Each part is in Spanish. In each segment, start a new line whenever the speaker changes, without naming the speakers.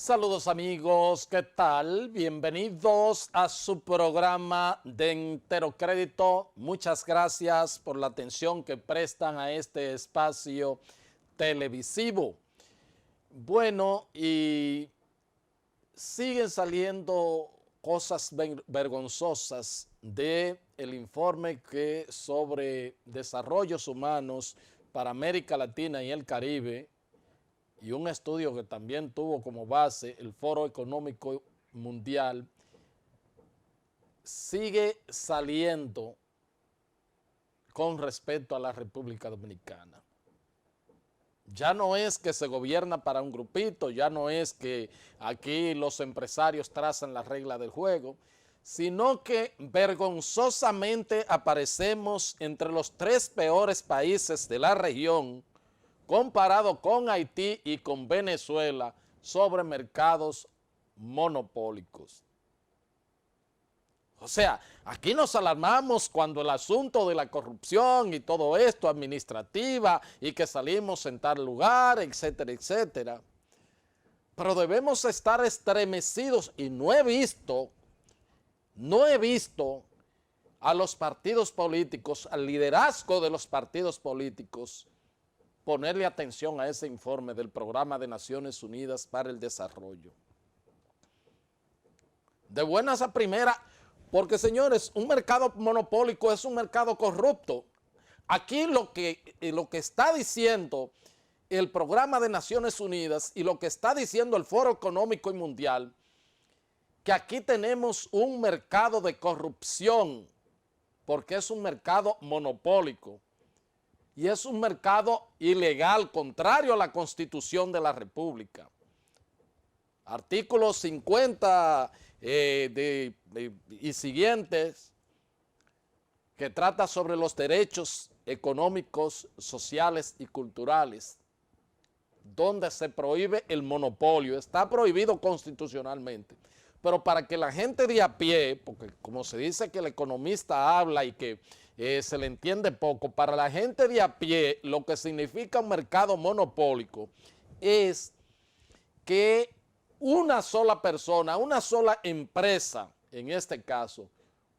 Saludos amigos, ¿qué tal? Bienvenidos a su programa de Entero Crédito. Muchas gracias por la atención que prestan a este espacio televisivo. Bueno, y siguen saliendo cosas vergonzosas del informe sobre desarrollos humanos para América Latina y el Caribe, y un estudio que también tuvo como base el Foro Económico Mundial, sigue saliendo con respecto a la República Dominicana. Ya no es que se gobierna para un grupito, ya no es que aquí los empresarios trazan la regla del juego, sino que vergonzosamente aparecemos entre los 3 peores países de la región, comparado con Haití y con Venezuela, sobre mercados monopólicos. O sea, aquí nos alarmamos cuando el asunto de la corrupción y todo esto administrativa y que salimos en tal lugar, etcétera, etcétera. Pero debemos estar estremecidos y no he visto a los partidos políticos, al liderazgo de los partidos políticos, ponerle atención a ese informe del Programa de Naciones Unidas para el Desarrollo. De buenas a primeras, porque señores, un mercado monopólico es un mercado corrupto. Aquí lo que está diciendo el Programa de Naciones Unidas y lo que está diciendo el Foro Económico y Mundial, que aquí tenemos un mercado de corrupción, porque es un mercado monopólico. Y es un mercado ilegal, contrario a la Constitución de la República. Artículo 50 y siguientes, que trata sobre los derechos económicos, sociales y culturales, donde se prohíbe el monopolio. Está prohibido constitucionalmente. Pero para que la gente de a pie, porque como se dice que el economista habla y que se le entiende poco, para la gente de a pie lo que significa un mercado monopólico es que una sola persona, una sola empresa, en este caso,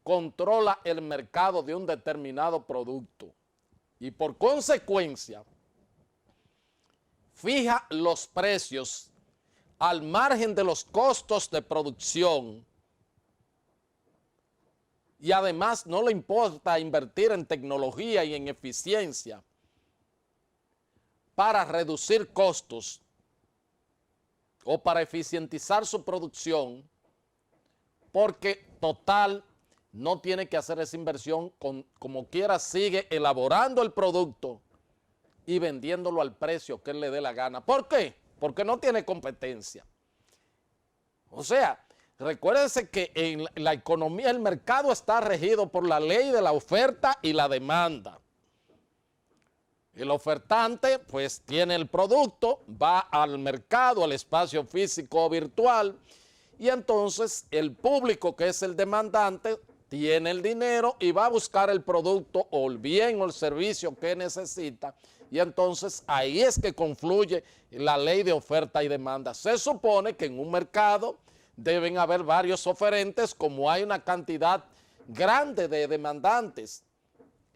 controla el mercado de un determinado producto y por consecuencia fija los precios al margen de los costos de producción y además no le importa invertir en tecnología y en eficiencia para reducir costos o para eficientizar su producción, porque total no tiene que hacer esa inversión, como quiera sigue elaborando el producto y vendiéndolo al precio que él le dé la gana. ¿Por qué? Porque no tiene competencia. O sea, recuérdense que en la economía, el mercado está regido por la ley de la oferta y la demanda. El ofertante, pues, tiene el producto, va al mercado, al espacio físico o virtual, y entonces el público, que es el demandante, tiene el dinero y va a buscar el producto o el bien o el servicio que necesita, y entonces ahí es que confluye la ley de oferta y demanda. Se supone que en un mercado deben haber varios oferentes, como hay una cantidad grande de demandantes,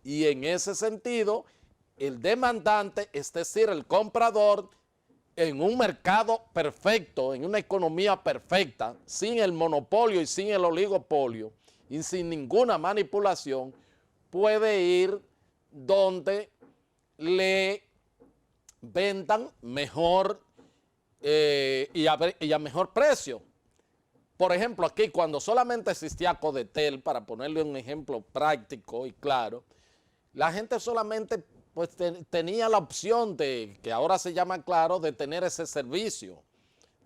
y en ese sentido el demandante, es decir, el comprador, en un mercado perfecto, en una economía perfecta, sin el monopolio y sin el oligopolio y sin ninguna manipulación, puede ir donde le vendan mejor y a mejor precio. Por ejemplo, aquí cuando solamente existía Codetel, para ponerle un ejemplo práctico y claro, la gente solamente pues tenía la opción de, que ahora se llama Claro, de tener ese servicio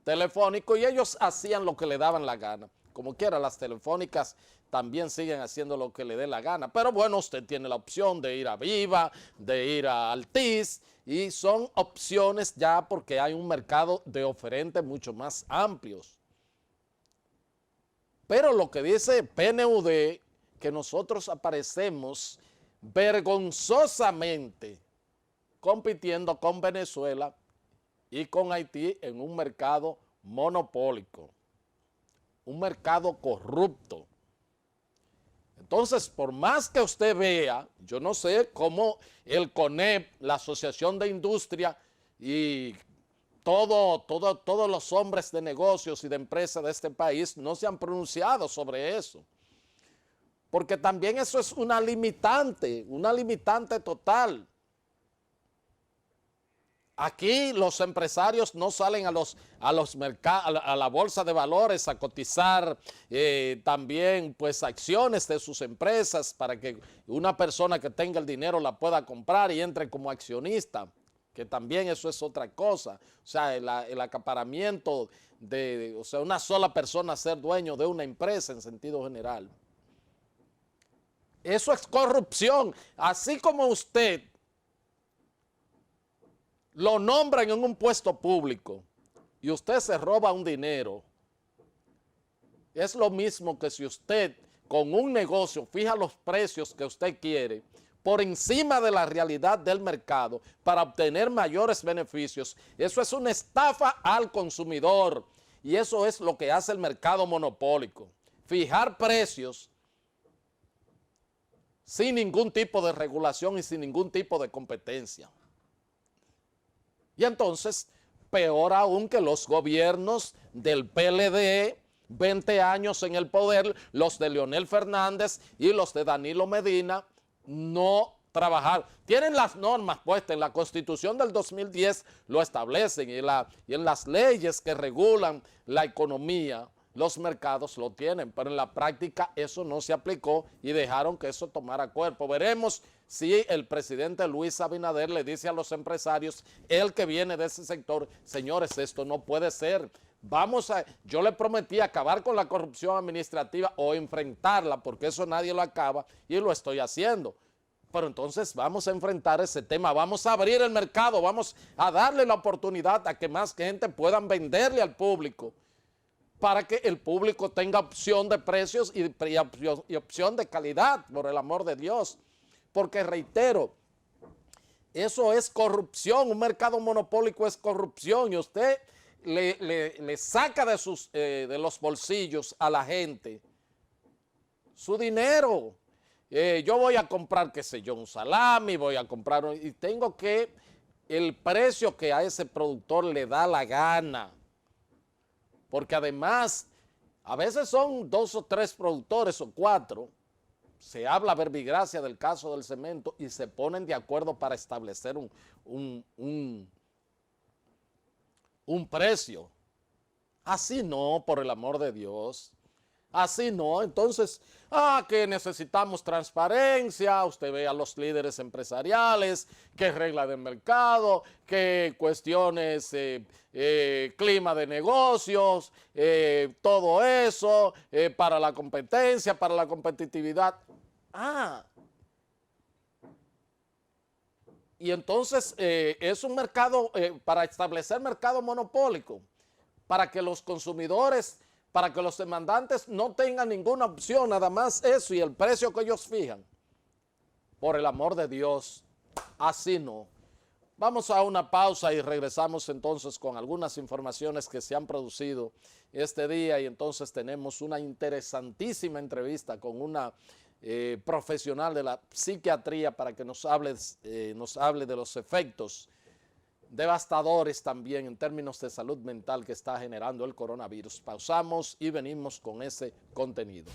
telefónico, y ellos hacían lo que le daban la gana. Como quiera, las telefónicas también siguen haciendo lo que le dé la gana, pero bueno, usted tiene la opción de ir a Viva, de ir a Altiz, y son opciones ya porque hay un mercado de oferentes mucho más amplios. Pero lo que dice PNUD, que nosotros aparecemos vergonzosamente compitiendo con Venezuela y con Haití en un mercado monopólico, un mercado corrupto. Entonces, por más que usted vea, yo no sé cómo el CONEP, la Asociación de Industria y todos los hombres de negocios y de empresas de este país no se han pronunciado sobre eso. Porque también eso es una limitante total. Aquí los empresarios no salen a la bolsa de valores a cotizar también pues acciones de sus empresas para que una persona que tenga el dinero la pueda comprar y entre como accionista, que también eso es otra cosa. O sea, el acaparamiento o sea, una sola persona ser dueño de una empresa en sentido general. Eso es corrupción. Así como usted lo nombran en un puesto público y usted se roba un dinero, es lo mismo que si usted con un negocio fija los precios que usted quiere por encima de la realidad del mercado para obtener mayores beneficios. Eso es una estafa al consumidor y eso es lo que hace el mercado monopólico. Fijar precios sin ningún tipo de regulación y sin ningún tipo de competencia. Y entonces, peor aún que los gobiernos del PLD, 20 años en el poder, los de Leonel Fernández y los de Danilo Medina, no trabajar. Tienen las normas puestas en la Constitución del 2010, lo establecen, y en las leyes que regulan la economía, los mercados lo tienen, pero en la práctica eso no se aplicó y dejaron que eso tomara cuerpo. Veremos si el presidente Luis Abinader le dice a los empresarios, él que viene de ese sector, señores, esto no puede ser. Yo le prometí acabar con la corrupción administrativa o enfrentarla, porque eso nadie lo acaba y lo estoy haciendo. Pero entonces vamos a enfrentar ese tema, vamos a abrir el mercado, vamos a darle la oportunidad a que más gente puedan venderle al público, para que el público tenga opción de precios y opción de calidad, por el amor de Dios. Porque reitero, eso es corrupción, un mercado monopólico es corrupción y usted le saca de los bolsillos a la gente su dinero. Yo voy a comprar, qué sé yo, un salami, voy a comprar, y tengo que, el precio que a ese productor le da la gana. Porque además, a veces son 2 o 3 productores o 4, se habla verbigracia del caso del cemento y se ponen de acuerdo para establecer un precio. Así no, por el amor de Dios. Así no, entonces, que necesitamos transparencia, usted ve a los líderes empresariales, que regla de mercado, que cuestiones, clima de negocios, todo eso, para la competencia, para la competitividad. Y entonces es un mercado, para establecer mercado monopólico, para que los consumidores, para que los demandantes no tengan ninguna opción, nada más eso y el precio que ellos fijan. Por el amor de Dios, así no. Vamos a una pausa y regresamos entonces con algunas informaciones que se han producido este día y entonces tenemos una interesantísima entrevista con una profesional de la psiquiatría para que nos hable de los efectos devastadores también en términos de salud mental que está generando el coronavirus. Pausamos y venimos con ese contenido.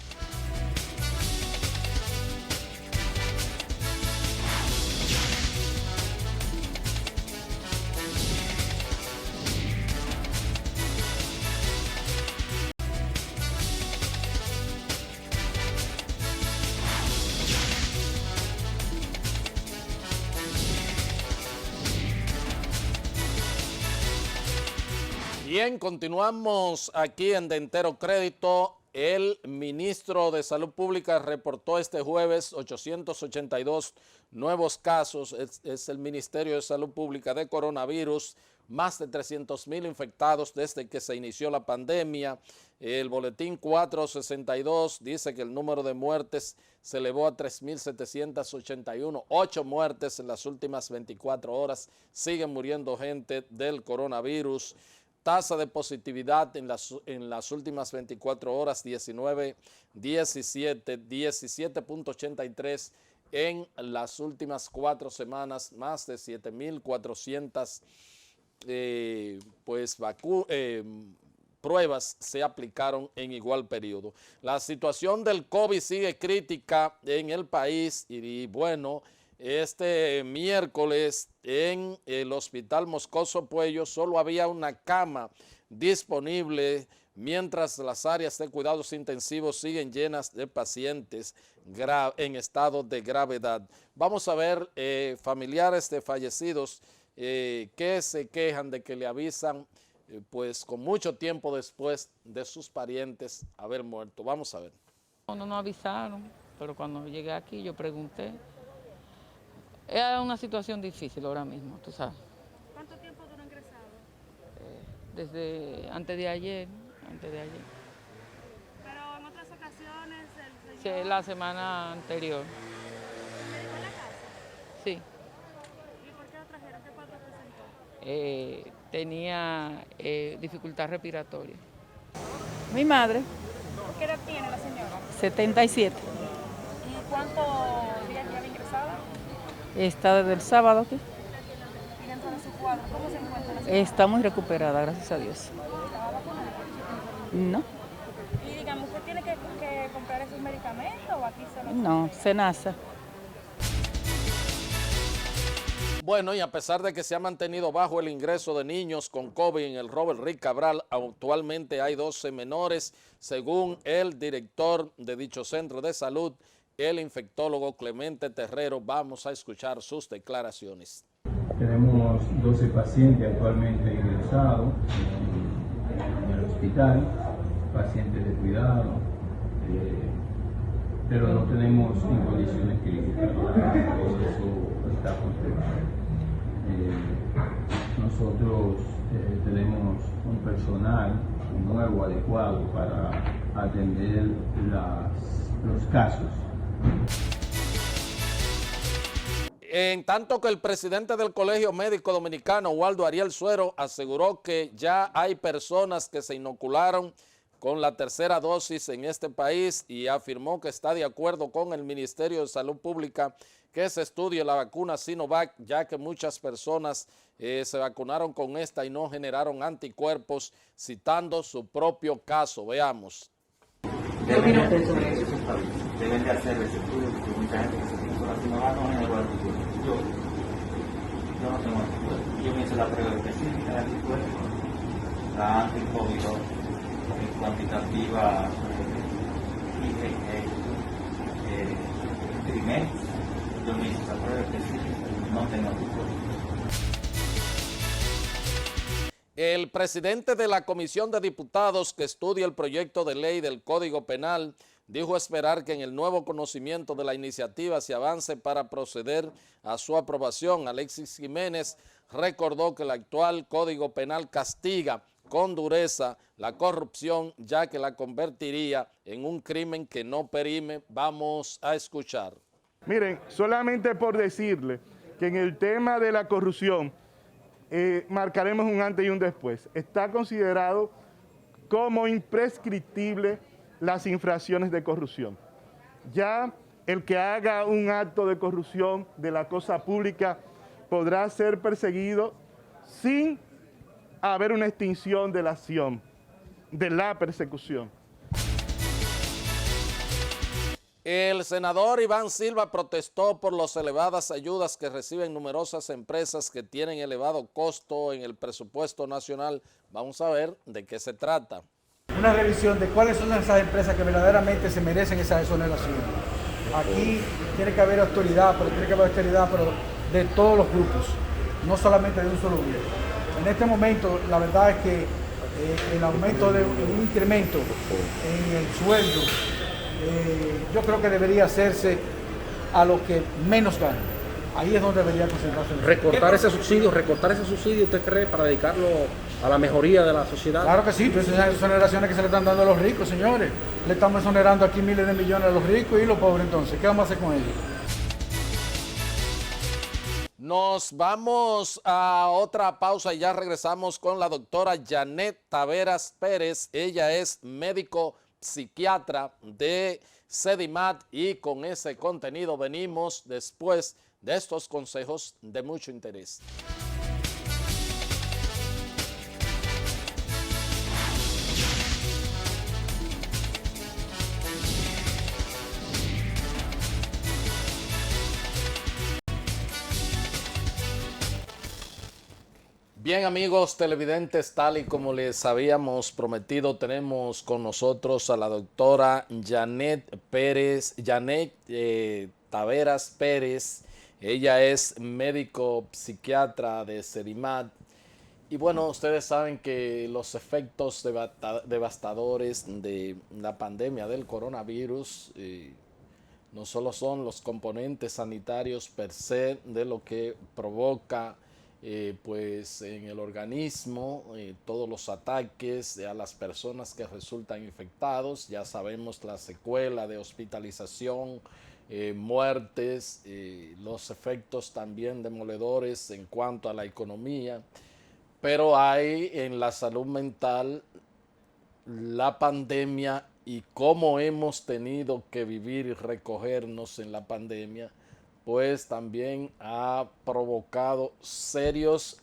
Bien, continuamos aquí en De Entero Crédito. El ministro de Salud Pública reportó este jueves 882 nuevos casos. Es el Ministerio de Salud Pública de coronavirus. Más de 300,000 infectados desde que se inició la pandemia. El boletín 462 dice que el número de muertes se elevó a 3,781. 8 muertes en las últimas 24 horas. Siguen muriendo gente del coronavirus. tasa de positividad en las últimas 24 horas, 17.83 en las últimas 4 semanas, más de 7.400 pruebas se aplicaron en igual periodo. La situación del COVID sigue crítica en el país y bueno, este miércoles en el Hospital Moscoso Puello solo había una cama disponible, mientras las áreas de cuidados intensivos siguen llenas de pacientes en estado de gravedad. Vamos a ver familiares de fallecidos que se quejan de que le avisan pues con mucho tiempo después de sus parientes haber muerto. Vamos a ver.
No nos avisaron, pero cuando llegué aquí yo pregunté. Es una situación difícil ahora mismo, tú sabes.
¿Cuánto tiempo duró ingresado?
Desde antes de ayer.
Pero en otras ocasiones el
Sí,
señor...
la semana anterior.
¿El médico en la casa?
Sí.
¿Y por qué lo trajeron? ¿Qué cuadro presentó?
Tenía dificultad respiratoria.
Mi madre,
¿Qué edad tiene la señora?
77.
¿Y cuántos días lleva ingresada?
Está desde el sábado aquí.
¿Y dentro de su cuadro cómo se encuentra la señora?
Está muy recuperada, gracias a Dios.
¿Estaba vacunada?
No,
Y digamos, ¿usted tiene que comprar esos medicamentos o aquí se los
no, Senasa.
Bueno, y a pesar de que se ha mantenido bajo el ingreso de niños con COVID en el Robert Rick Cabral, actualmente hay 12 menores, según el director de dicho centro de salud, el infectólogo Clemente Terrero. Vamos a escuchar sus declaraciones.
Tenemos 12 pacientes actualmente ingresados en el hospital, pacientes de cuidado, pero no tenemos en condiciones críticas. Eso está confirmado. Nosotros tenemos un personal nuevo adecuado para atender los casos.
En tanto que el presidente del Colegio Médico Dominicano, Waldo Ariel Suero, aseguró que ya hay personas que se inocularon con la tercera dosis en este país y afirmó que está de acuerdo con el Ministerio de Salud Pública que se estudie la vacuna Sinovac, ya que muchas personas se vacunaron con esta y no generaron anticuerpos, citando su propio caso. Veamos.
¿Qué opina usted sobre eso? Deben de hacer ese estudio porque mucha gente que se puso la Sinovac no genera anticuerpos. Yo no tengo anticuerpos. Yo me hice la prueba específica de anticuerpos, la anti-COVID cuantitativa trimestre. Yo me hice esa prueba específica, no tengo anticuerpos.
El presidente de la Comisión de Diputados que estudia el proyecto de ley del Código Penal dijo esperar que en el nuevo conocimiento de la iniciativa se avance para proceder a su aprobación. Alexis Jiménez recordó que el actual Código Penal castiga con dureza la corrupción, ya que la convertiría en un crimen que no perime. Vamos a escuchar.
Miren, solamente por decirle que en el tema de la corrupción marcaremos un antes y un después. Está considerado como imprescriptible las infracciones de corrupción. Ya el que haga un acto de corrupción de la cosa pública podrá ser perseguido sin haber una extinción de la acción, de la persecución.
El senador Iván Silva protestó por las elevadas ayudas que reciben numerosas empresas que tienen elevado costo en el presupuesto nacional. Vamos a ver de qué se trata.
Una revisión de cuáles son esas empresas que verdaderamente se merecen esa exoneración. Aquí tiene que haber autoridad, pero de todos los grupos, no solamente de un solo grupo. En este momento, la verdad es que el aumento de un incremento en el sueldo, yo creo que debería hacerse a los que menos ganan. Ahí es donde debería concentrarse.
Recortar ese subsidio, ¿usted cree, para dedicarlo a la mejoría de la sociedad?
Claro que sí, pero esas exoneraciones que se le están dando a los ricos, señores. Le estamos exonerando aquí miles de millones a los ricos y los pobres, entonces, ¿qué vamos a hacer con ellos?
Nos vamos a otra pausa y ya regresamos con la doctora Janet Taveras Pérez. Ella es médico psiquiatra de Sedimat y con ese contenido venimos después de estos consejos de mucho interés. Bien, amigos televidentes, tal y como les habíamos prometido, tenemos con nosotros a la doctora Janet Taveras Pérez. Ella es médico psiquiatra de Sedimat. Y bueno, ustedes saben que los efectos devastadores de la pandemia del coronavirus no solo son los componentes sanitarios per se de lo que provoca pues en el organismo, todos los ataques a las personas que resultan infectados, ya sabemos la secuela de hospitalización, muertes, los efectos también demoledores en cuanto a la economía, pero hay en la salud mental la pandemia y cómo hemos tenido que vivir y recogernos en la pandemia, pues también ha provocado serios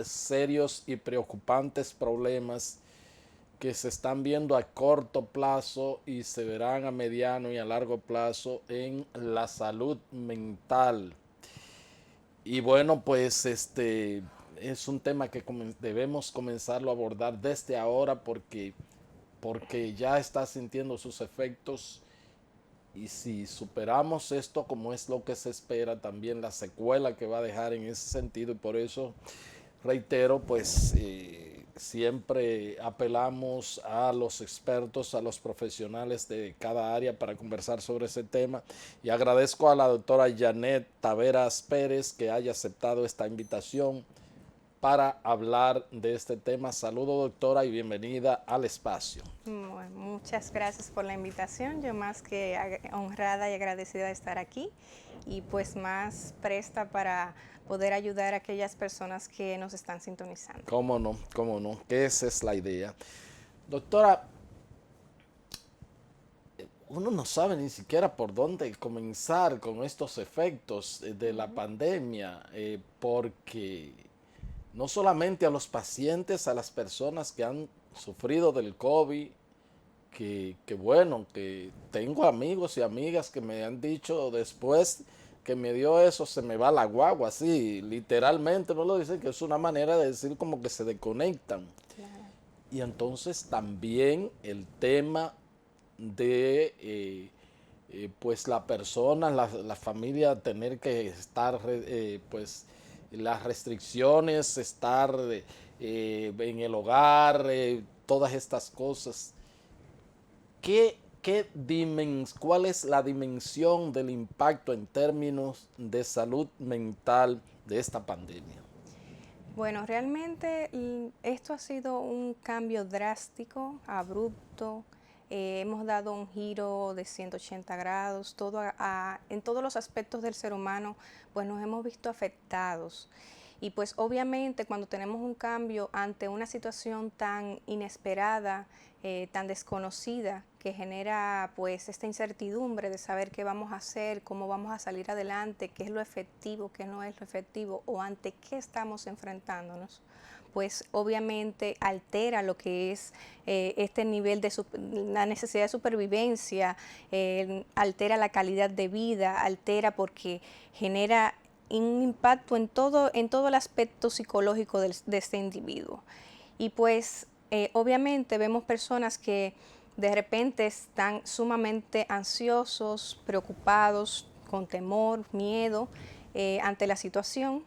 y preocupantes problemas que se están viendo a corto plazo y se verán a mediano y a largo plazo en la salud mental. Y bueno, pues es un tema que debemos comenzarlo a abordar desde ahora porque ya está sintiendo sus efectos. Y si superamos esto como es lo que se espera, también la secuela que va a dejar en ese sentido, y por eso reitero, pues siempre apelamos a los expertos, a los profesionales de cada área para conversar sobre ese tema. Y agradezco a la doctora Janet Taveras Pérez que haya aceptado esta invitación para hablar de este tema. Saludo, doctora, y bienvenida al espacio.
Bueno, muchas gracias por la invitación. Yo más que honrada y agradecida de estar aquí y pues más presta para poder ayudar a aquellas personas que nos están sintonizando.
Cómo no, que esa es la idea. Doctora, uno no sabe ni siquiera por dónde comenzar con estos efectos de la pandemia, porque no solamente a los pacientes, a las personas que han sufrido del COVID, que bueno, que tengo amigos y amigas que me han dicho después que me dio eso, se me va la guagua, así, literalmente, no lo dicen, que es una manera de decir como que se desconectan. Claro. Y entonces también el tema de pues la persona, la familia tener que estar pues las restricciones, estar en el hogar, todas estas cosas. ¿Cuál es la dimensión del impacto en términos de salud mental de esta pandemia?
Bueno, realmente esto ha sido un cambio drástico, abrupto. Hemos dado un giro de 180 grados, en todos los aspectos del ser humano, pues nos hemos visto afectados. Y pues obviamente cuando tenemos un cambio ante una situación tan inesperada, tan desconocida, que genera pues esta incertidumbre de saber qué vamos a hacer, cómo vamos a salir adelante, qué es lo efectivo, qué no es lo efectivo, o ante qué estamos enfrentándonos, pues obviamente altera lo que es este nivel de la necesidad de supervivencia, altera la calidad de vida, altera porque genera un impacto en todo el aspecto psicológico de este individuo. Y pues obviamente vemos personas que de repente están sumamente ansiosos, preocupados, con temor, miedo ante la situación,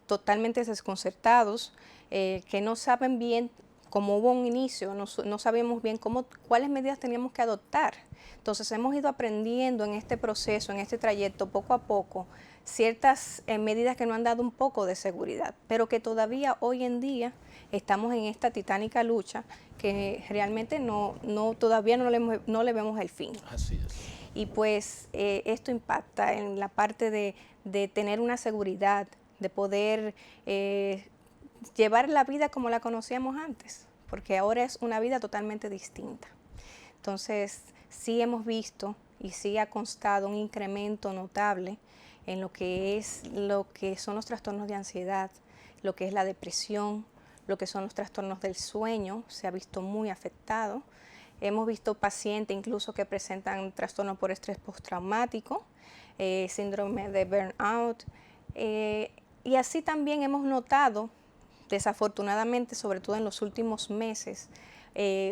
totalmente desconcertados, que no saben bien, como hubo un inicio, no sabíamos bien cuáles medidas teníamos que adoptar. Entonces hemos ido aprendiendo en este proceso, en este trayecto, poco a poco, ciertas medidas que nos han dado un poco de seguridad, pero que todavía hoy en día estamos en esta titánica lucha que realmente todavía no le vemos el fin.
Así es.
Y pues esto impacta en la parte de tener una seguridad, de poder llevar la vida como la conocíamos antes, porque ahora es una vida totalmente distinta. Entonces, sí hemos visto y sí ha constado un incremento notable en lo que son los trastornos de ansiedad, lo que es la depresión, lo que son los trastornos del sueño, se ha visto muy afectado. Hemos visto pacientes incluso que presentan trastornos por estrés postraumático, síndrome de burnout, y así también hemos notado, desafortunadamente, sobre todo en los últimos meses,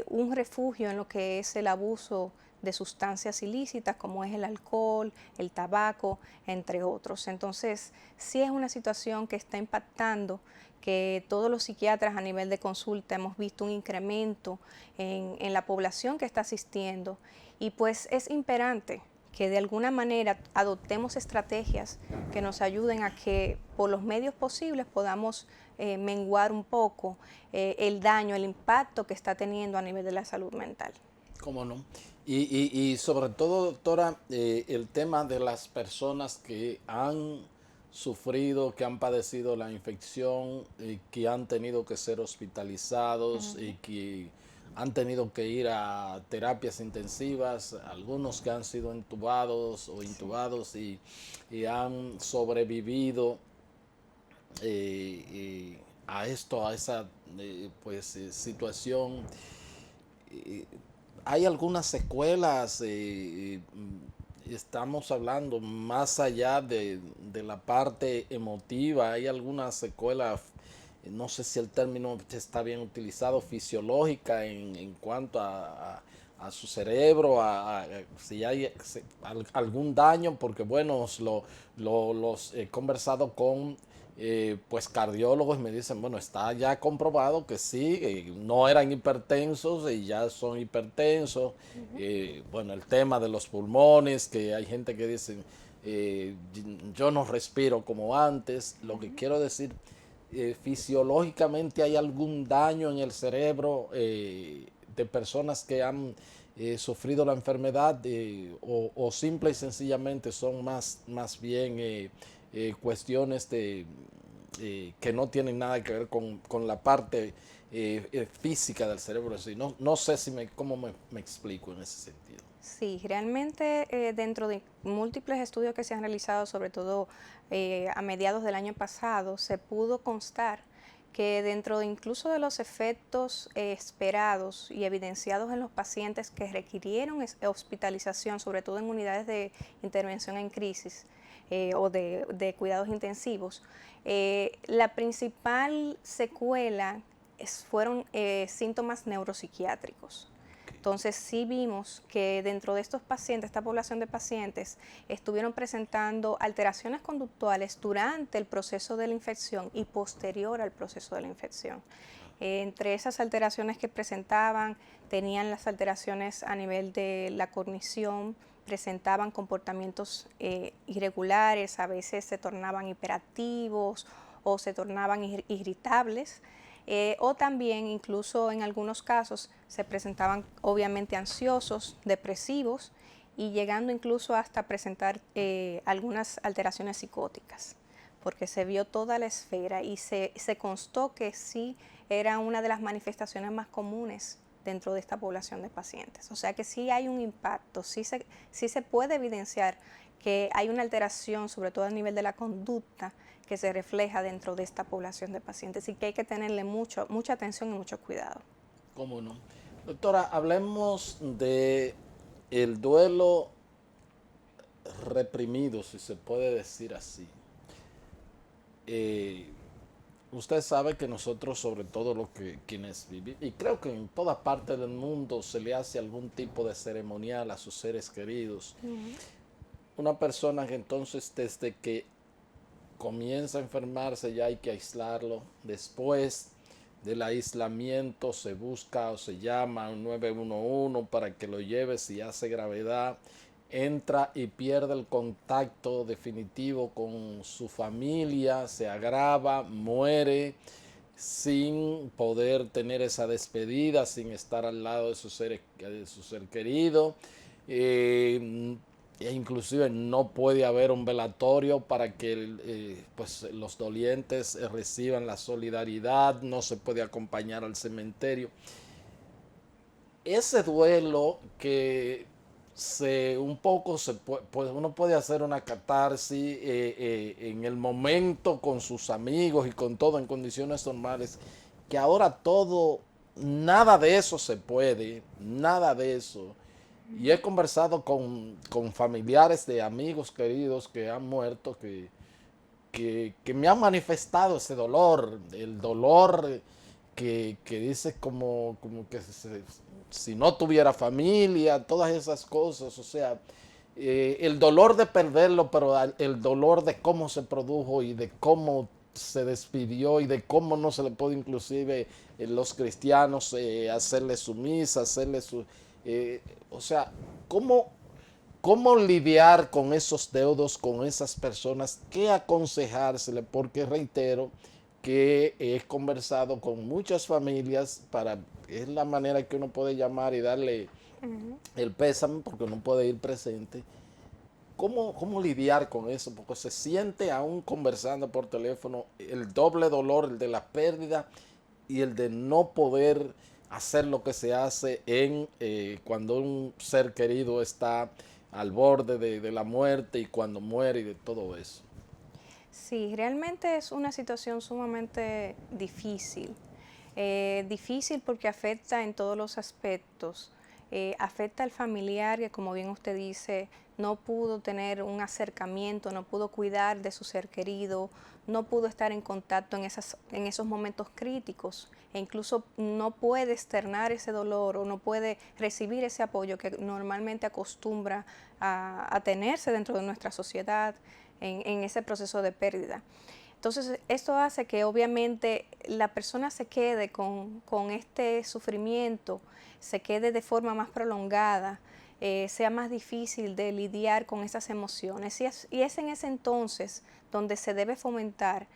un refugio en lo que es el abuso de sustancias ilícitas como es el alcohol, el tabaco, entre otros. Entonces, sí es una situación que está impactando, que todos los psiquiatras a nivel de consulta hemos visto un incremento en la población que está asistiendo, y pues es imperante que de alguna manera adoptemos estrategias que nos ayuden a que por los medios posibles podamos menguar un poco el daño, el impacto que está teniendo a nivel de la salud mental.
¿Cómo no? Y sobre todo, doctora, el tema de las personas que han sufrido, que han padecido la infección, que han tenido que ser hospitalizados y que han tenido que ir a terapias intensivas, algunos que han sido intubados o intubados y han sobrevivido a esa situación. Hay algunas secuelas, estamos hablando más allá de la parte emotiva, hay algunas secuelas, no sé si el término está bien utilizado, fisiológica en cuanto a su cerebro, si hay algún daño, porque bueno, los he conversado con pues cardiólogos y me dicen, bueno, está ya comprobado que sí, no eran hipertensos y ya son hipertensos. Bueno, el tema de los pulmones, que hay gente que dice, yo no respiro como antes. Lo que quiero decir, fisiológicamente hay algún daño en el cerebro de personas que han sufrido la enfermedad o simple y sencillamente son más bien cuestiones que no tienen nada que ver con la parte física del cerebro. Así. No sé cómo me explico en ese sentido.
Sí, realmente dentro de múltiples estudios que se han realizado, sobre todo a mediados del año pasado, se pudo constar que dentro de incluso de los efectos esperados y evidenciados en los pacientes que requirieron hospitalización, sobre todo en unidades de intervención en crisis, o de cuidados intensivos, la principal secuela fueron síntomas neuropsiquiátricos. Entonces sí vimos que dentro de estos pacientes, esta población de pacientes, estuvieron presentando alteraciones conductuales durante el proceso de la infección y posterior al proceso de la infección. Entre esas alteraciones que presentaban, tenían las alteraciones a nivel de la cognición, presentaban comportamientos irregulares, a veces se tornaban hiperactivos o se tornaban irritables, o también incluso en algunos casos se presentaban obviamente ansiosos, depresivos y llegando incluso hasta presentar algunas alteraciones psicóticas, porque se vio toda la esfera y se constó que sí era una de las manifestaciones más comunes dentro de esta población de pacientes. O sea que sí hay un impacto, sí se puede evidenciar que hay una alteración, sobre todo a nivel de la conducta, que se refleja dentro de esta población de pacientes y que hay que tenerle mucha atención y mucho cuidado.
¿Cómo no? Doctora, hablemos de el duelo reprimido, si se puede decir así. Usted sabe que nosotros, sobre todo quienes vivimos, y creo que en toda parte del mundo se le hace algún tipo de ceremonial a sus seres queridos. Una persona que entonces desde que comienza a enfermarse ya hay que aislarlo. Después del aislamiento se busca o se llama a un 911 para que lo lleve si hace gravedad. Entra y pierde el contacto definitivo con su familia, se agrava, muere sin poder tener esa despedida, sin estar al lado de su ser querido. e inclusive no puede haber un velatorio para que pues los dolientes reciban la solidaridad, no se puede acompañar al cementerio. Ese duelo que pues uno puede hacer una catarsis en el momento con sus amigos y con todo en condiciones normales, que ahora nada de eso se puede, nada de eso. Y he conversado con familiares de amigos queridos que han muerto, que me han manifestado ese dolor, el dolor que dice como que si no tuviera familia, todas esas cosas, o sea, el dolor de perderlo, pero el dolor de cómo se produjo y de cómo se despidió y de cómo no se le puede inclusive los cristianos hacerle su misa, o sea, ¿cómo lidiar con esos deudos, con esas personas? ¿Qué aconsejársele? Porque reitero que he conversado con muchas familias es la manera que uno puede llamar y darle el pésame porque uno puede ir presente. ¿Cómo lidiar con eso? Porque se siente aún conversando por teléfono el doble dolor, el de la pérdida y el de no poder hacer lo que se hace cuando un ser querido está al borde de la muerte y cuando muere y de todo eso.
Sí, realmente es una situación sumamente difícil. Difícil porque afecta en todos los aspectos. Afecta al familiar que, como bien usted dice, no pudo tener un acercamiento, no pudo cuidar de su ser querido, no pudo estar en contacto en esos momentos críticos e incluso no puede externar ese dolor o no puede recibir ese apoyo que normalmente acostumbra a tenerse dentro de nuestra sociedad en ese proceso de pérdida. Entonces, esto hace que obviamente la persona se quede con este sufrimiento, se quede de forma más prolongada, sea más difícil de lidiar con esas emociones. Y es en ese entonces donde se debe fomentar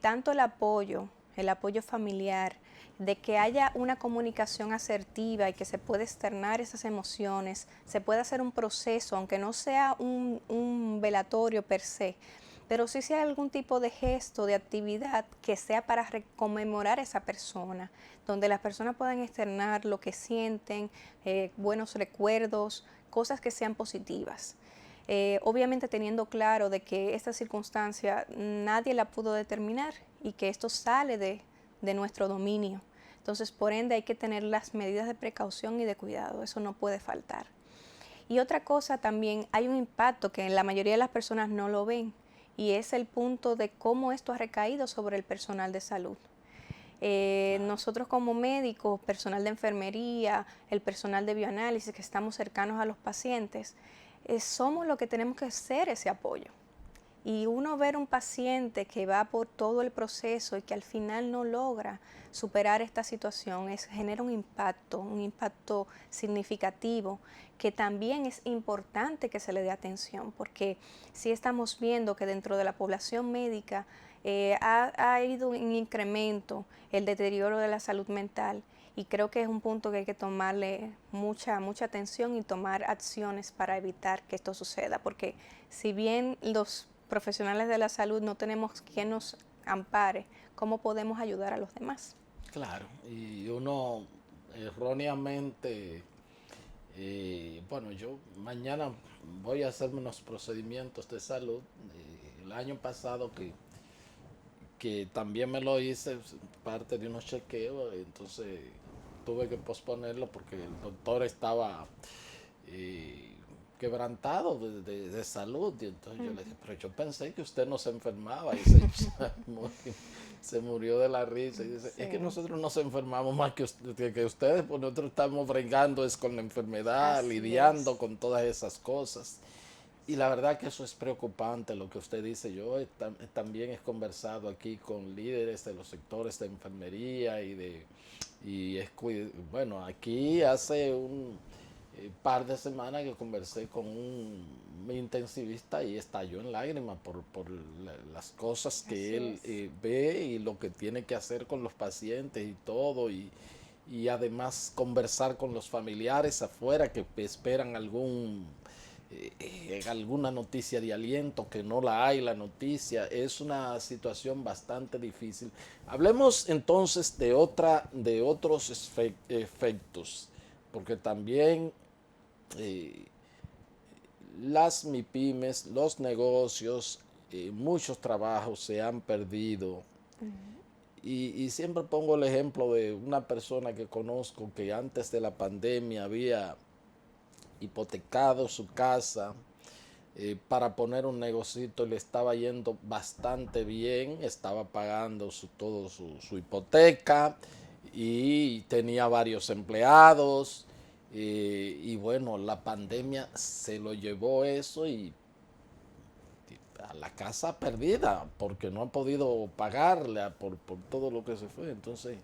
tanto el apoyo familiar, de que haya una comunicación asertiva y que se pueda externar esas emociones, se pueda hacer un proceso, aunque no sea un velatorio per se, pero sí sea algún tipo de gesto, de actividad que sea para conmemorar a esa persona, donde las personas puedan externar lo que sienten, buenos recuerdos, cosas que sean positivas. Obviamente teniendo claro de que esta circunstancia nadie la pudo determinar y que esto sale de nuestro dominio. Entonces, por ende, hay que tener las medidas de precaución y de cuidado, eso no puede faltar. Y otra cosa también, hay un impacto que la mayoría de las personas no lo ven, y es el punto de cómo esto ha recaído sobre el personal de salud. Nosotros como médicos, personal de enfermería, el personal de bioanálisis, que estamos cercanos a los pacientes, somos los que tenemos que hacer ese apoyo. Y uno ver un paciente que va por todo el proceso y que al final no logra superar esta situación, genera un impacto significativo, que también es importante que se le dé atención, porque sí estamos viendo que dentro de la población médica ha ido en incremento el deterioro de la salud mental, y creo que es un punto que hay que tomarle mucha atención y tomar acciones para evitar que esto suceda, porque si bien los profesionales de la salud no tenemos quien nos ampare, ¿cómo podemos ayudar a los demás?
Claro, y uno erróneamente, bueno, yo mañana voy a hacerme unos procedimientos de salud. El año pasado que también me lo hice, parte de unos chequeos, entonces tuve que posponerlo porque el doctor estaba quebrantado de salud, y entonces yo le dije, pero yo pensé que usted no se enfermaba, y se murió de la risa, y dice, es que nosotros no nos enfermamos más que ustedes, pues nosotros estamos bregando es con la enfermedad, lidiando con todas esas cosas. Y la verdad que eso es preocupante lo que usted dice. Yo también he conversado aquí con líderes de los sectores de enfermería bueno, aquí hace un par de semanas que conversé con un intensivista y estalló en lágrimas por las cosas que él ve y lo que tiene que hacer con los pacientes y todo, y además conversar con los familiares afuera que esperan algún alguna noticia de aliento, que no la hay la noticia. Es una situación bastante difícil. Hablemos entonces de otros efectos, porque también las MIPYMES, los negocios, muchos trabajos se han perdido. Y siempre pongo el ejemplo de una persona que conozco que antes de la pandemia había hipotecado su casa para poner un negocito y le estaba yendo bastante bien, estaba pagando todo su hipoteca y tenía varios empleados y bueno, la pandemia se lo llevó eso y a la casa perdida porque no ha podido pagarla por todo lo que se fue. Entonces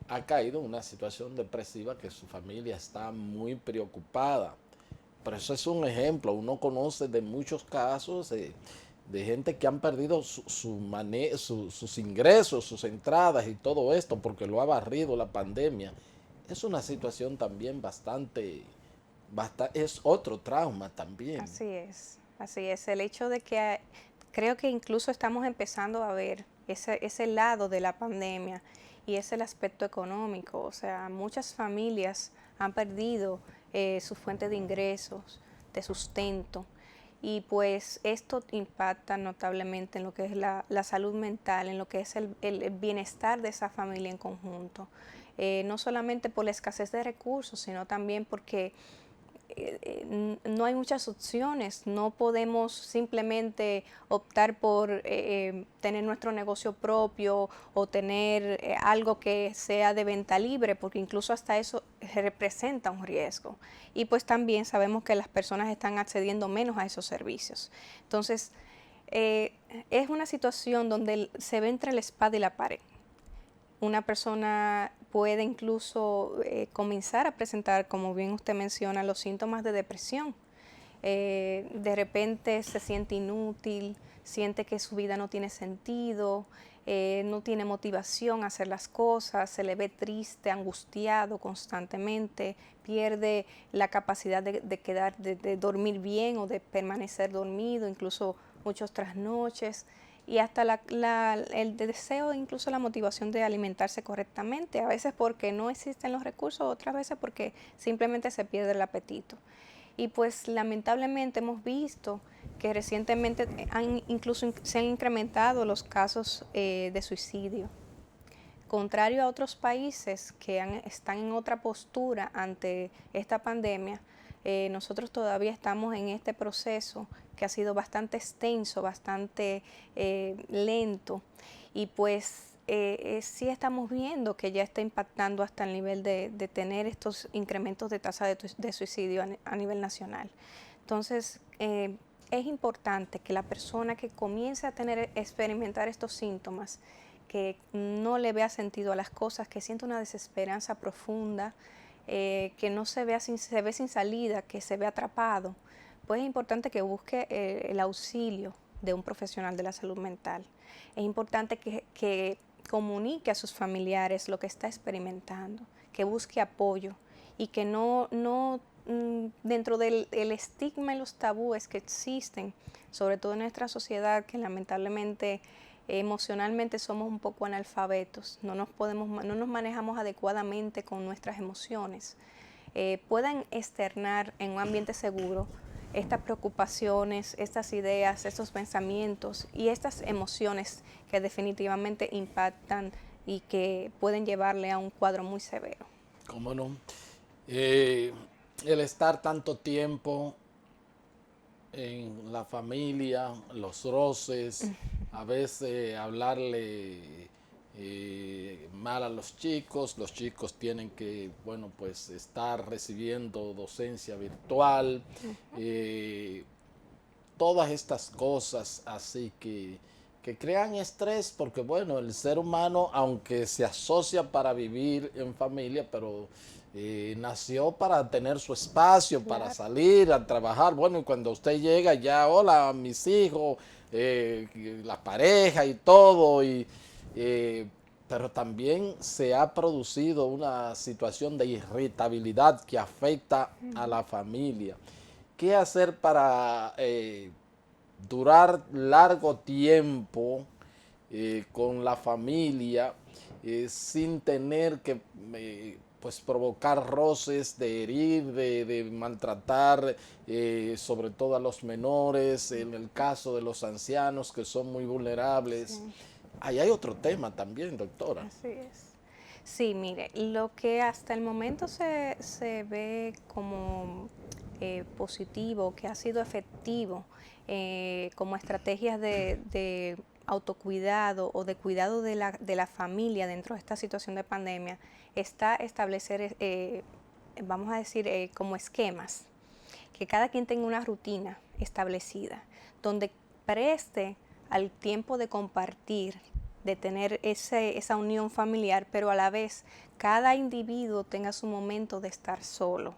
ha caído en una situación depresiva que su familia está muy preocupada. Pero eso es un ejemplo. Uno conoce de muchos casos de gente que han perdido sus ingresos, sus entradas y todo esto porque lo ha barrido la pandemia. Es una situación también bastante es otro trauma también.
Así es. Así es, el hecho de que creo que incluso estamos empezando a ver ese lado de la pandemia y es el aspecto económico. O sea, muchas familias han perdido su fuente de ingresos, de sustento, y pues esto impacta notablemente en lo que es la salud mental, en lo que es el bienestar de esa familia en conjunto. No solamente por la escasez de recursos, sino también porque no hay muchas opciones, no podemos simplemente optar por tener nuestro negocio propio o tener algo que sea de venta libre, porque incluso hasta eso representa un riesgo. Y pues también sabemos que las personas están accediendo menos a esos servicios. Entonces, es una situación donde se ve entre la espada y la pared. Una persona puede incluso comenzar a presentar, como bien usted menciona, los síntomas de depresión. De repente se siente inútil, siente que su vida no tiene sentido, no tiene motivación a hacer las cosas, se le ve triste, angustiado constantemente, pierde la capacidad de dormir bien o de permanecer dormido, incluso muchos trasnoches. Y hasta el deseo, incluso la motivación de alimentarse correctamente, a veces porque no existen los recursos, otras veces porque simplemente se pierde el apetito. Y pues lamentablemente hemos visto que recientemente incluso se han incrementado los casos de suicidio. Contrario a otros países que están en otra postura ante esta pandemia, nosotros todavía estamos en este proceso que ha sido bastante extenso, bastante lento, y pues sí estamos viendo que ya está impactando hasta el nivel de tener estos incrementos de tasa de suicidio a nivel nacional. Entonces, es importante que la persona que comience a experimentar estos síntomas, que no le vea sentido a las cosas, que sienta una desesperanza profunda, que no se ve sin salida, que se ve atrapado, pues es importante que busque el auxilio de un profesional de la salud mental. Es importante que comunique a sus familiares lo que está experimentando, que busque apoyo y que no dentro del estigma y los tabúes que existen, sobre todo en nuestra sociedad, que lamentablemente emocionalmente somos un poco analfabetos, no nos manejamos adecuadamente con nuestras emociones, puedan externar en un ambiente seguro estas preocupaciones, estas ideas, estos pensamientos y estas emociones que definitivamente impactan y que pueden llevarle a un cuadro muy severo.
¿Cómo no? El estar tanto tiempo en la familia, los roces, a veces hablarle mal a los chicos tienen que, bueno, pues estar recibiendo docencia virtual, todas estas cosas así que crean estrés, porque bueno, el ser humano, aunque se asocia para vivir en familia, pero nació para tener su espacio, claro, para salir a trabajar. Bueno, y cuando usted llega ya, hola, mis hijos, la pareja y todo, pero también se ha producido una situación de irritabilidad que afecta a la familia. qué hacer para durar largo tiempo con la familia sin tener que pues provocar roces, de herir, de maltratar, sobre todo a los menores, en el caso de los ancianos que son muy vulnerables.
Sí.
Ahí hay otro tema también, doctora.
Así es. Sí, mire, lo que hasta el momento se ve como positivo, que ha sido efectivo como estrategias de autocuidado o de cuidado de la familia dentro de esta situación de pandemia, está establecer, vamos a decir, como esquemas, que cada quien tenga una rutina establecida, donde preste al tiempo de compartir, de tener esa unión familiar, pero a la vez cada individuo tenga su momento de estar solo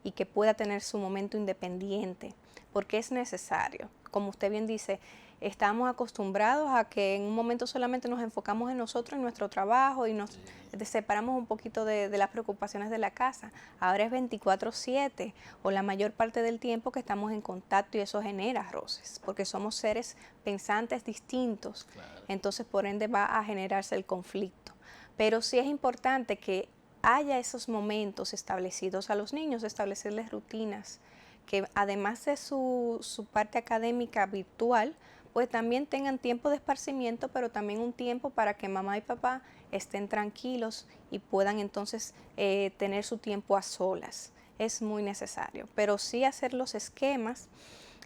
y que pueda tener su momento independiente, porque es necesario. Como usted bien dice, estamos acostumbrados a que en un momento solamente nos enfocamos en nosotros, en nuestro trabajo y nos separamos un poquito de las preocupaciones de la casa. Ahora es 24/7 o la mayor parte del tiempo que estamos en contacto y eso genera roces, porque somos seres pensantes distintos. Claro. Entonces por ende va a generarse el conflicto. Pero sí es importante que haya esos momentos establecidos a los niños, establecerles rutinas, que además de su parte académica virtual, pues también tengan tiempo de esparcimiento, pero también un tiempo para que mamá y papá estén tranquilos y puedan entonces tener su tiempo a solas. Es muy necesario, pero sí hacer los esquemas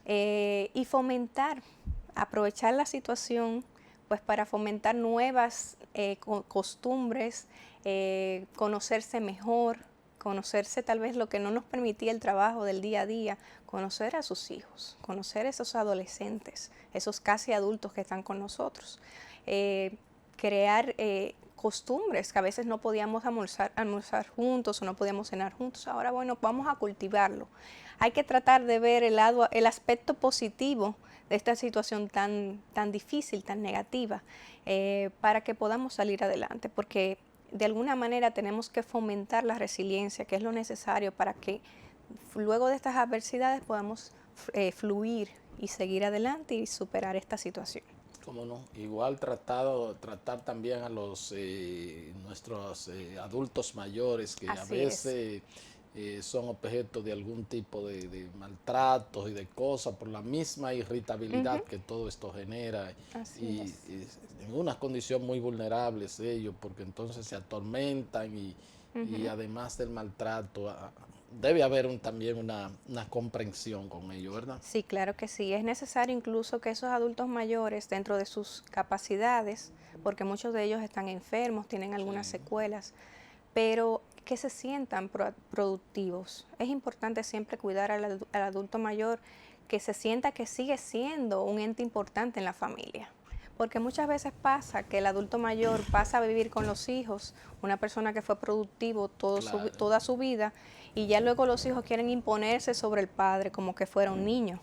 y fomentar, aprovechar la situación pues para fomentar nuevas costumbres, conocerse mejor, conocerse tal vez lo que no nos permitía el trabajo del día a día, conocer a sus hijos, conocer a esos adolescentes, esos casi adultos que están con nosotros, crear costumbres que a veces no podíamos almorzar juntos o no podíamos cenar juntos. Ahora, bueno, vamos a cultivarlo. Hay que tratar de ver el aspecto positivo de esta situación tan difícil, tan negativa, para que podamos salir adelante, porque de alguna manera tenemos que fomentar la resiliencia, que es lo necesario para que luego de estas adversidades podamos fluir y seguir adelante y superar esta situación.
¿Cómo no? Igual tratar también a los nuestros adultos mayores que
Así
a veces son objeto de algún tipo de maltratos y de cosas por la misma irritabilidad que todo esto genera. Y en una condición muy vulnerables ellos, porque entonces se atormentan y además del maltrato debe haber también una comprensión con ellos, ¿verdad?
Sí, claro que sí. Es necesario incluso que esos adultos mayores, dentro de sus capacidades, porque muchos de ellos están enfermos, tienen algunas secuelas, pero que se sientan productivos. Es importante siempre cuidar al adulto mayor, que se sienta que sigue siendo un ente importante en la familia. Porque muchas veces pasa que el adulto mayor pasa a vivir con los hijos, una persona que fue productivo toda su vida, y ya luego los hijos quieren imponerse sobre el padre como que fuera un niño.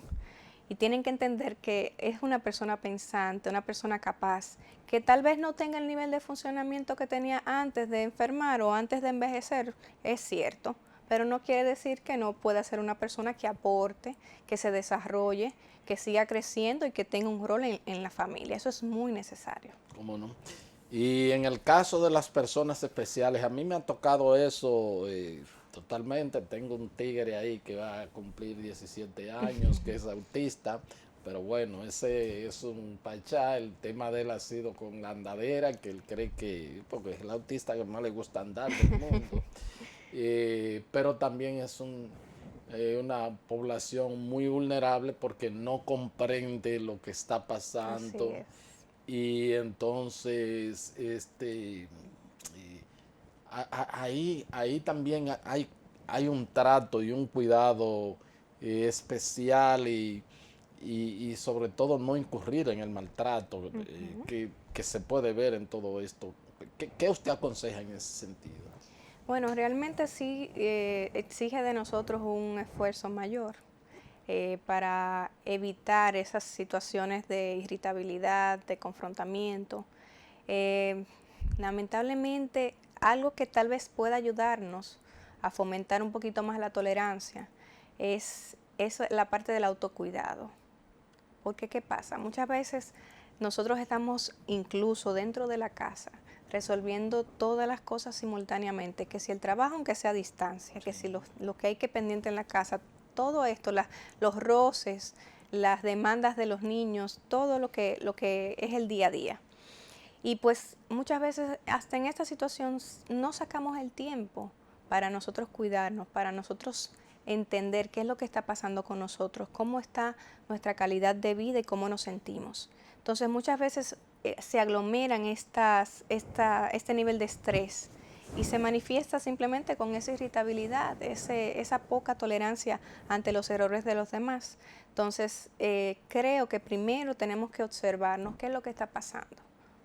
Y tienen que entender que es una persona pensante, una persona capaz, que tal vez no tenga el nivel de funcionamiento que tenía antes de enfermar o antes de envejecer, es cierto, pero no quiere decir que no pueda ser una persona que aporte, que se desarrolle, que siga creciendo y que tenga un rol en la familia. Eso es muy necesario.
¿Cómo no? Y en el caso de las personas especiales, a mí me ha tocado eso totalmente. Tengo un tigre ahí que va a cumplir 17 años, que es autista, pero bueno, ese es un pachá. El tema de él ha sido con la andadera, que él cree que, porque es el autista que más le gusta andar del mundo. Pero también es una población muy vulnerable porque no comprende lo que está pasando. Y entonces ahí también hay un trato y un cuidado especial y sobre todo no incurrir en el maltrato que se puede ver en todo esto. ¿Qué usted aconseja en ese sentido?
Bueno, realmente sí exige de nosotros un esfuerzo mayor para evitar esas situaciones de irritabilidad, de confrontamiento. Lamentablemente, algo que tal vez pueda ayudarnos a fomentar un poquito más la tolerancia es es la parte del autocuidado. Porque ¿qué pasa? Muchas veces nosotros estamos incluso dentro de la casa resolviendo todas las cosas simultáneamente, que si el trabajo, aunque sea a distancia, que si lo que hay que pendiente en la casa, todo esto, los roces, las demandas de los niños, todo lo que es el día a día. Y pues muchas veces hasta en esta situación no sacamos el tiempo para nosotros cuidarnos, para nosotros entender qué es lo que está pasando con nosotros, cómo está nuestra calidad de vida y cómo nos sentimos. Entonces muchas veces se aglomeran este nivel de estrés y se manifiesta simplemente con esa irritabilidad, esa poca tolerancia ante los errores de los demás. Entonces creo que primero tenemos que observarnos qué es lo que está pasando.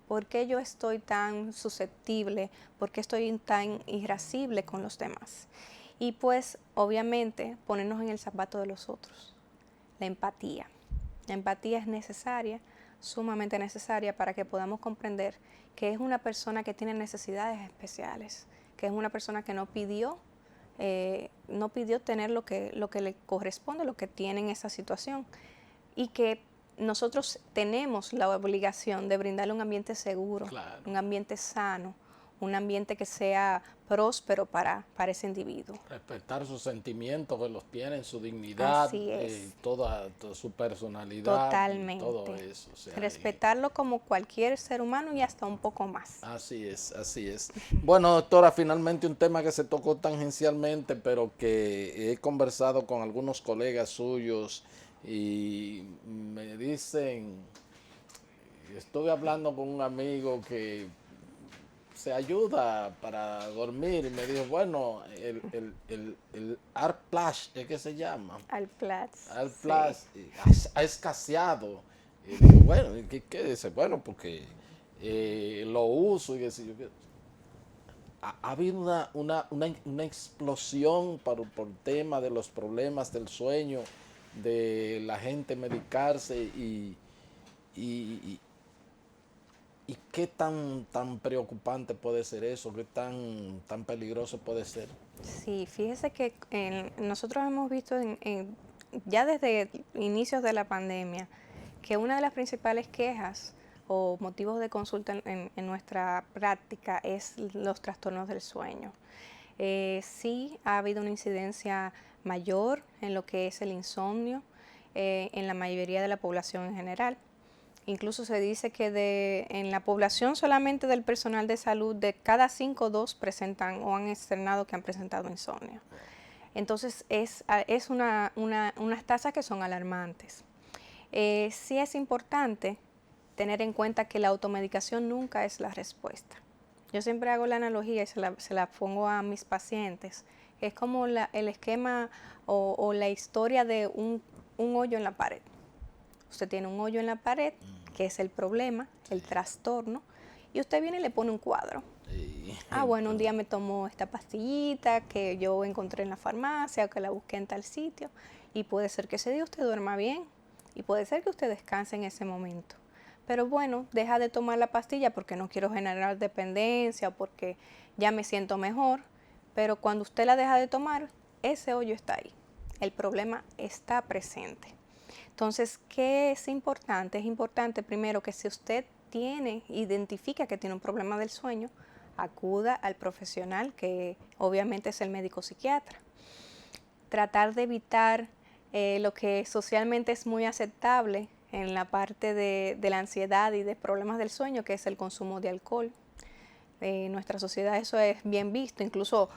¿Por qué yo estoy tan susceptible? ¿Por qué estoy tan irascible con los demás? Y pues, obviamente, ponernos en el zapato de los otros. La empatía. La empatía es necesaria, sumamente necesaria, para que podamos comprender que es una persona que tiene necesidades especiales, que es una persona que no pidió tener lo que le corresponde, lo que tiene en esa situación, y que nosotros tenemos la obligación de brindarle un ambiente seguro,
Claro.
un ambiente sano, un ambiente que sea próspero para ese individuo.
Respetar sus sentimientos, que los tienen, su dignidad,
Así es.
toda su personalidad.
Totalmente.
Todo eso. O sea,
Respetarlo como cualquier ser humano y hasta un poco más.
Así es, así es. Bueno, doctora, finalmente un tema que se tocó tangencialmente, pero que he conversado con algunos colegas suyos y me dicen, estuve hablando con un amigo que se ayuda para dormir y me dijo, bueno, el Art Plus, ¿es que se llama?
Al Platz.
Art
Sí.
Plus ha escaseado. Y digo, bueno, ¿y qué dice? Bueno, porque lo uso y qué sé yo. Ha habido una explosión por tema de los problemas del sueño, de la gente medicarse y qué tan preocupante puede ser eso, qué tan peligroso puede ser.
Sí, fíjese que nosotros hemos visto ya desde inicios de la pandemia que una de las principales quejas o motivos de consulta en nuestra práctica es los trastornos del sueño. Sí ha habido una incidencia mayor en lo que es el insomnio en la mayoría de la población en general. Incluso se dice que en la población solamente del personal de salud, de cada 5, 2 presentan o han externado que han presentado insomnio. Entonces es unas tasas que son alarmantes. Sí es importante tener en cuenta que la automedicación nunca es la respuesta. Yo siempre hago la analogía y se la pongo a mis pacientes. Es como el esquema o la historia de un hoyo en la pared. Usted tiene un hoyo en la pared, que es el problema, el trastorno, y usted viene y le pone un cuadro. Bueno, un día me tomó esta pastillita que yo encontré en la farmacia o que la busqué en tal sitio, y puede ser que ese día usted duerma bien, y puede ser que usted descanse en ese momento. Pero bueno, deja de tomar la pastilla porque no quiero generar dependencia o porque ya me siento mejor, pero cuando usted la deja de tomar, ese hoyo está ahí. El problema está presente. Entonces, ¿qué es importante? Es importante primero que si usted identifica que tiene un problema del sueño, acuda al profesional, que obviamente es el médico psiquiatra. Tratar de evitar lo que socialmente es muy aceptable en la parte de la ansiedad y de problemas del sueño, que es el consumo de alcohol. En nuestra sociedad eso es bien visto, incluso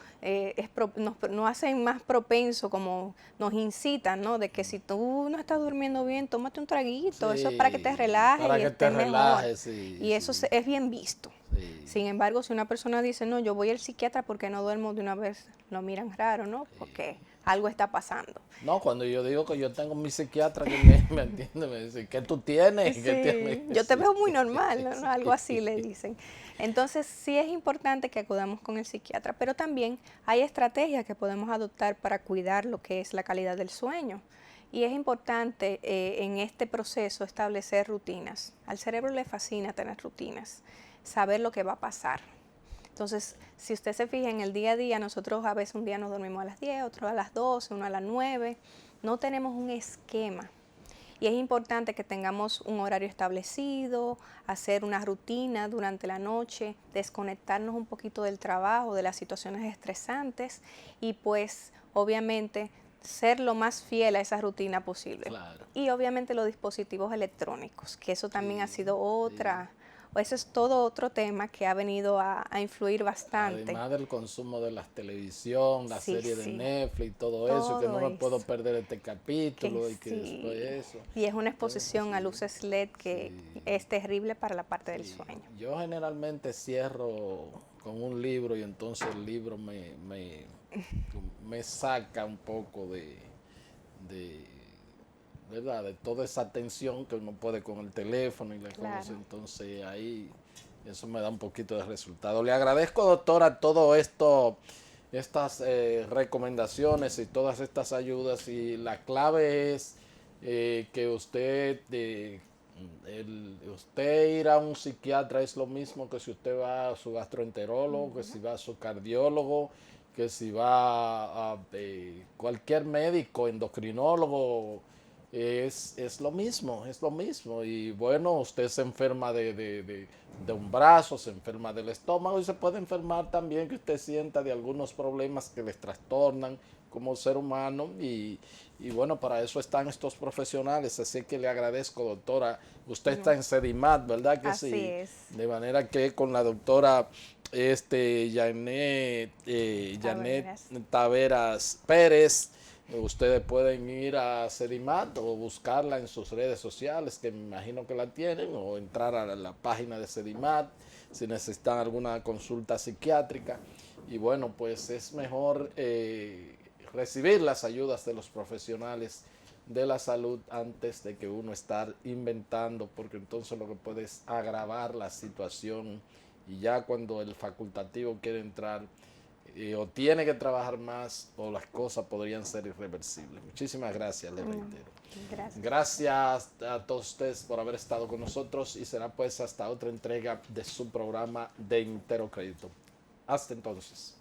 nos hacen más propenso, como nos incitan, ¿no? De que si tú no estás durmiendo bien, tómate un traguito,
Sí,
eso es para que te relajes
para
y
que
estés
te
mejor.
relajes, sí,
Y eso
sí.
es bien visto.
Sí.
Sin embargo, si una persona dice, no, yo voy al psiquiatra porque no duermo de una vez, lo miran raro, ¿no? Porque algo está pasando.
No, cuando yo digo que yo tengo mi psiquiatra que me entiende, me dice, ¿qué tú tienes?
Sí,
¿Qué tienes?
yo te
Sí.
veo muy normal, ¿no? Algo así le dicen. Entonces sí es importante que acudamos con el psiquiatra, pero también hay estrategias que podemos adoptar para cuidar lo que es la calidad del sueño. Y es importante en este proceso establecer rutinas. Al cerebro le fascina tener rutinas, saber lo que va a pasar. Entonces, si usted se fija en el día a día, nosotros a veces un día nos dormimos a las 10, otro a las 12, uno a las 9. no tenemos un esquema. Y es importante que tengamos un horario establecido, hacer una rutina durante la noche, desconectarnos un poquito del trabajo, de las situaciones estresantes y pues obviamente ser lo más fiel a esa rutina posible.
Claro.
Y obviamente los dispositivos electrónicos, que eso también ha sido eso es todo otro tema que ha venido a influir bastante.
Además del consumo de la televisión, la
Sí,
serie de
sí.
Netflix, todo eso, que no me
Todo
puedo
eso.
perder este capítulo y que
sí.
después eso.
Y es una exposición a luces LED que es terrible para la parte del sueño.
Yo generalmente cierro con un libro y entonces el libro me saca un poco ¿verdad? De toda esa tensión que uno puede con el teléfono y la cosa, entonces ahí eso me da un poquito de resultado. Le agradezco, doctora, todo esto, estas recomendaciones y todas estas ayudas, y la clave es que usted ir a un psiquiatra es lo mismo que si usted va a su gastroenterólogo, que si va a su cardiólogo, que si va a cualquier médico, endocrinólogo. Es lo mismo, es lo mismo. Y bueno, usted se enferma de un brazo, se enferma del estómago y se puede enfermar también que usted sienta de algunos problemas que les trastornan como ser humano. Y bueno, para eso están estos profesionales. Así que le agradezco, doctora. Usted está en Sedimat, ¿verdad que
Así
sí?
es.
De manera que con la doctora Janet Taveras Pérez, ustedes pueden ir a Sedimat o buscarla en sus redes sociales, que me imagino que la tienen, o entrar a la página de Sedimat si necesitan alguna consulta psiquiátrica. Y bueno, pues es mejor recibir las ayudas de los profesionales de la salud antes de que uno estar inventando, porque entonces lo que puede es agravar la situación, y ya cuando el facultativo quiere entrar, o tiene que trabajar más, o las cosas podrían ser irreversibles. Muchísimas gracias, le reitero. Gracias a todos ustedes por haber estado con nosotros, y será pues hasta otra entrega de su programa de Interocrédito. Hasta entonces.